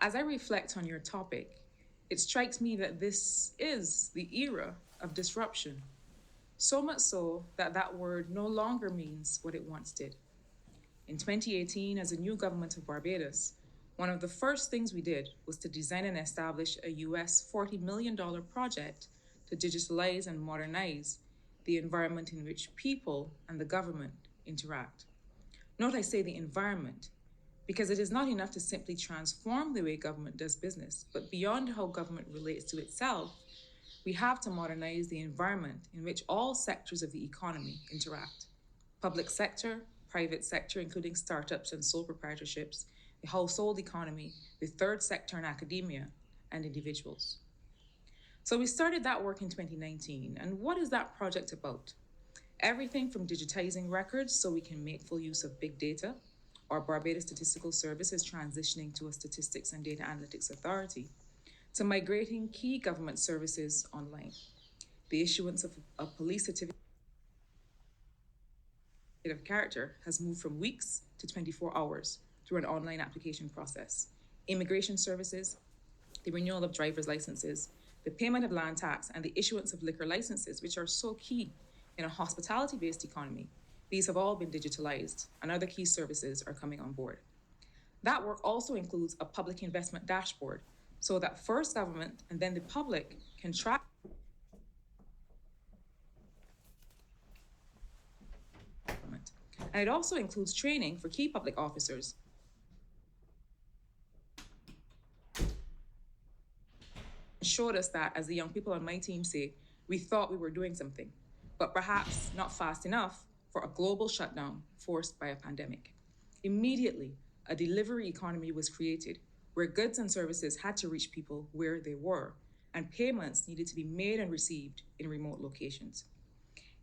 As I reflect on your topic, it strikes me that this is the era of disruption. So much so that that word no longer means what it once did. In 2018, as a new government of Barbados, one of the first things we did was to design and establish a US $40 million project to digitalize and modernize the environment in which people and the government interact. Note I say the environment, because it is not enough to simply transform the way government does business, but beyond how government relates to itself, we have to modernize the environment in which all sectors of the economy interact: public sector, private sector, including startups and sole proprietorships, the household economy, the third sector and academia, and individuals. So we started that work in 2019. And what is that project about? Everything from digitizing records so we can make full use of big data. Our Barbados Statistical Service is transitioning to a statistics and data analytics authority, to migrating key government services online. The issuance of a police certificate of character has moved from weeks to 24 hours through an online application process. Immigration services, the renewal of driver's licenses, the payment of land tax, and the issuance of liquor licenses, which are so key in a hospitality based economy, these have all been digitalized, and other key services are coming on board. That work also includes a public investment dashboard so that first government and then the public can track. And it also includes training for key public officers. Showed us that, as the young people on my team say, we thought we were doing something, but perhaps not fast enough for a global shutdown forced by a pandemic. Immediately, a delivery economy was created where goods and services had to reach people where they were, and payments needed to be made and received in remote locations.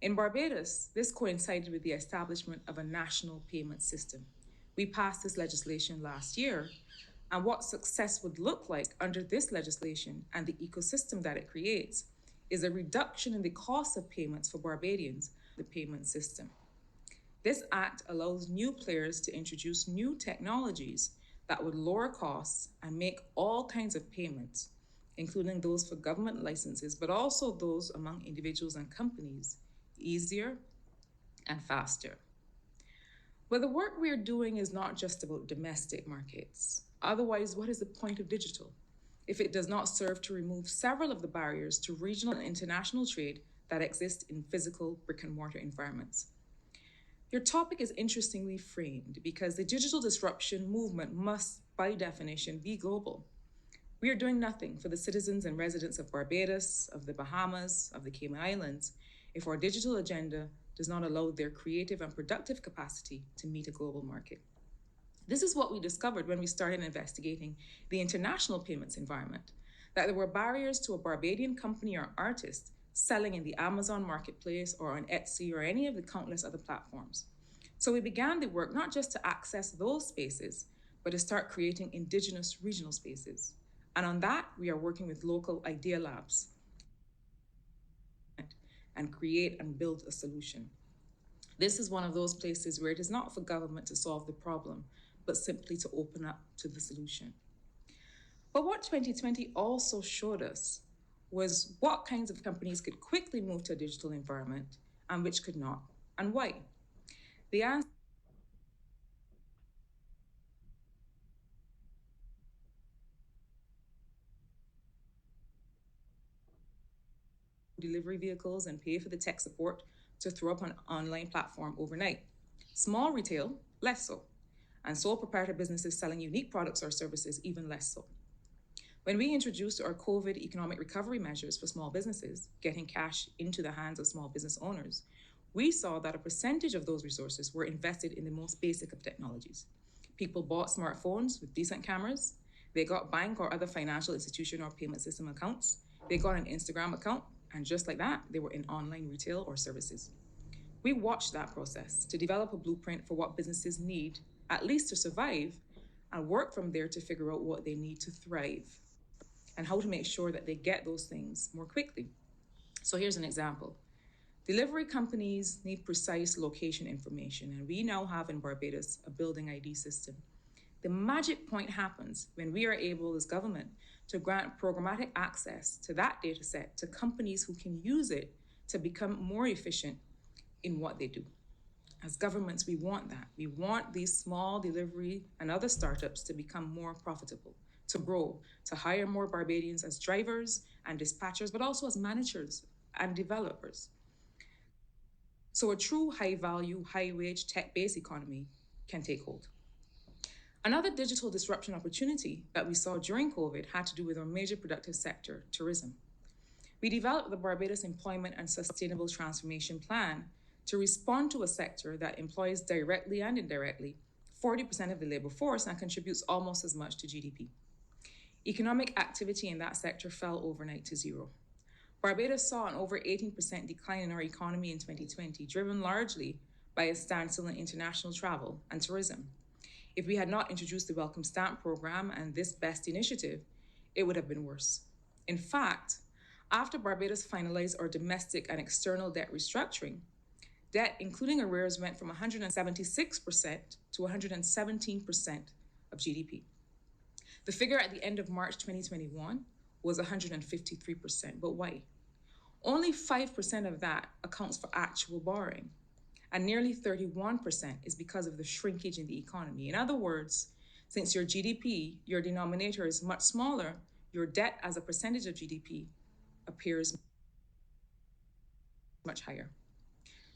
In Barbados, this coincided with the establishment of a national payment system. We passed this legislation last year, and what success would look like under this legislation and the ecosystem that it creates is a reduction in the cost of payments for Barbadians, the payment system. This act allows new players to introduce new technologies that would lower costs and make all kinds of payments, including those for government licenses, but also those among individuals and companies, easier and faster. But the work we are doing is not just about domestic markets. Otherwise, what is the point of digital if it does not serve to remove several of the barriers to regional and international trade that exist in physical brick and mortar environments? Your topic is interestingly framed because the digital disruption movement must, by definition, be global. We are doing nothing for the citizens and residents of Barbados, of the Bahamas, of the Cayman Islands, if our digital agenda does not allow their creative and productive capacity to meet a global market. This is what we discovered when we started investigating the international payments environment, that there were barriers to a Barbadian company or artist selling in the Amazon marketplace or on Etsy or any of the countless other platforms. So we began the work not just to access those spaces, but to start creating indigenous regional spaces. And on that, we are working with local idea labs and create and build a solution. This is one of those places where it is not for government to solve the problem, but simply to open up to the solution. But what 2020 also showed us was what kinds of companies could quickly move to a digital environment and which could not, and why. The answer delivery vehicles and pay for the tech support to throw up an online platform overnight. Small retail, less so. And sole proprietor businesses selling unique products or services, even less so. When we introduced our COVID economic recovery measures for small businesses, getting cash into the hands of small business owners, we saw that a percentage of those resources were invested in the most basic of technologies. People bought smartphones with decent cameras. They got bank or other financial institution or payment system accounts. They got an Instagram account, and just like that, they were in online retail or services. We watched that process to develop a blueprint for what businesses need, at least to survive, and work from there to figure out what they need to thrive and how to make sure that they get those things more quickly. So here's an example. Delivery companies need precise location information, and we now have in Barbados a building ID system. The magic point happens when we are able as government to grant programmatic access to that data set to companies who can use it to become more efficient in what they do. As governments, we want that. We want these small delivery and other startups to become more profitable, to grow, to hire more Barbadians as drivers and dispatchers, but also as managers and developers. So a true high value, high wage, tech based economy can take hold. Another digital disruption opportunity that we saw during COVID had to do with our major productive sector, tourism. We developed the Barbados Employment and Sustainable Transformation Plan to respond to a sector that employs directly and indirectly 40% of the labor force and contributes almost as much to GDP. Economic activity in that sector fell overnight to zero. Barbados saw an over 18% decline in our economy in 2020, driven largely by a standstill in international travel and tourism. If we had not introduced the Welcome Stamp program and this BEST initiative, it would have been worse. In fact, after Barbados finalized our domestic and external debt restructuring, debt, including arrears, went from 176% to 117% of GDP. The figure at the end of March 2021 was 153%. But why? Only 5% of that accounts for actual borrowing, and nearly 31% is because of the shrinkage in the economy. In other words, since your GDP, your denominator is much smaller, your debt as a percentage of GDP appears much higher.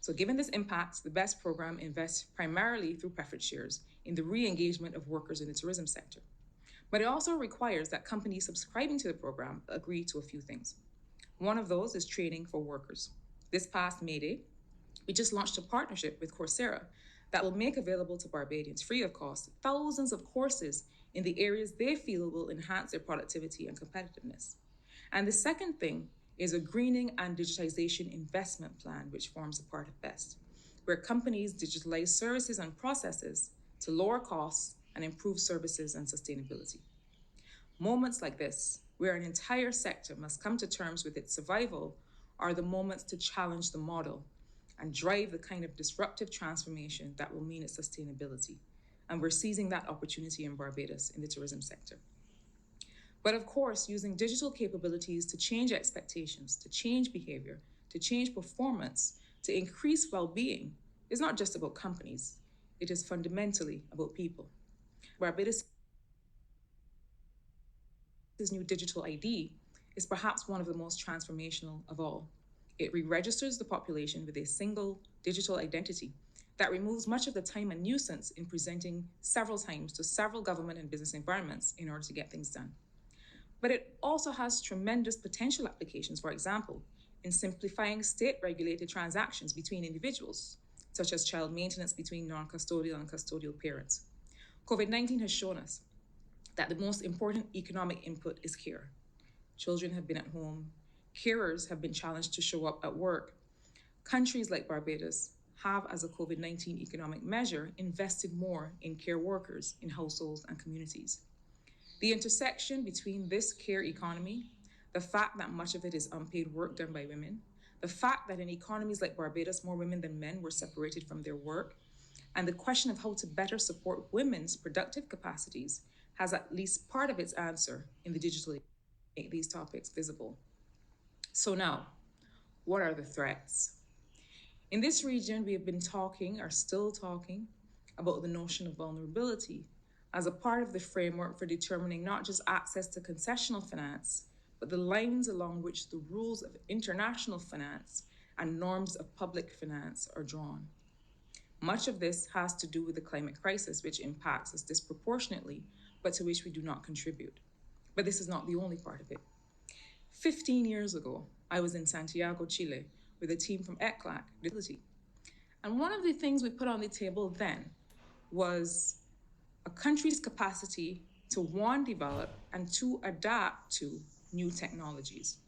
So given this impact, the BEST program invests primarily through preference shares in the re-engagement of workers in the tourism sector. But it also requires that companies subscribing to the program agree to a few things. One of those is training for workers. This past May Day, we just launched a partnership with Coursera that will make available to Barbadians free of cost thousands of courses in the areas they feel will enhance their productivity and competitiveness. And the second thing is a greening and digitization investment plan, which forms a part of BEST, where companies digitalize services and processes to lower costs and improve services and sustainability. Moments like this, where an entire sector must come to terms with its survival, are the moments to challenge the model and drive the kind of disruptive transformation that will mean its sustainability. And we're seizing that opportunity in Barbados in the tourism sector. But of course, using digital capabilities to change expectations, to change behavior, to change performance, to increase well-being is not just about companies. It is fundamentally about people. Barbados' new digital ID is perhaps one of the most transformational of all. It re-registers the population with a single digital identity that removes much of the time and nuisance in presenting several times to several government and business environments in order to get things done. But it also has tremendous potential applications, for example, in simplifying state-regulated transactions between individuals, such as child maintenance between non-custodial and custodial parents. COVID-19 has shown us that the most important economic input is care. Children have been at home. Carers have been challenged to show up at work. Countries like Barbados have, as a COVID-19 economic measure, invested more in care workers, in households and communities. The intersection between this care economy, the fact that much of it is unpaid work done by women, the fact that in economies like Barbados, more women than men were separated from their work, and the question of how to better support women's productive capacities has at least part of its answer in the digital make these topics visible. So now, what are the threats? In this region, we have been talking, are still talking, about the notion of vulnerability as a part of the framework for determining not just access to concessional finance, but the lines along which the rules of international finance and norms of public finance are drawn. Much of this has to do with the climate crisis, which impacts us disproportionately, but to which we do not contribute. But this is not the only part of it. 15 years ago, I was in Santiago, Chile, with a team from ECLAC, and one of the things we put on the table then was a country's capacity to, one, develop, and two, adapt to new technologies.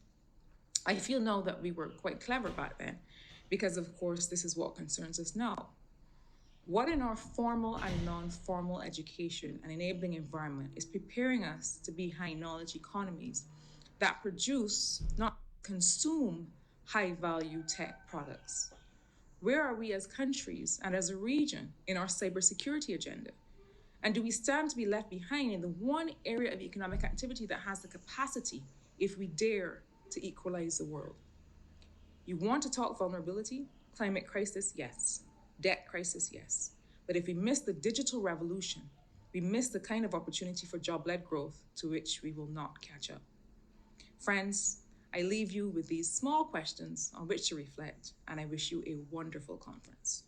I feel now that we were quite clever back then, because of course this is what concerns us now. What in our formal and non-formal education and enabling environment is preparing us to be high knowledge economies that produce, not consume, high value tech products? Where are we as countries and as a region in our cybersecurity agenda? And do we stand to be left behind in the one area of economic activity that has the capacity, if we dare, to equalize the world? You want to talk vulnerability? Climate crisis, yes. Debt crisis, yes. But if we miss the digital revolution, we miss the kind of opportunity for job-led growth to which we will not catch up. Friends, I leave you with these small questions on which to reflect, and I wish you a wonderful conference.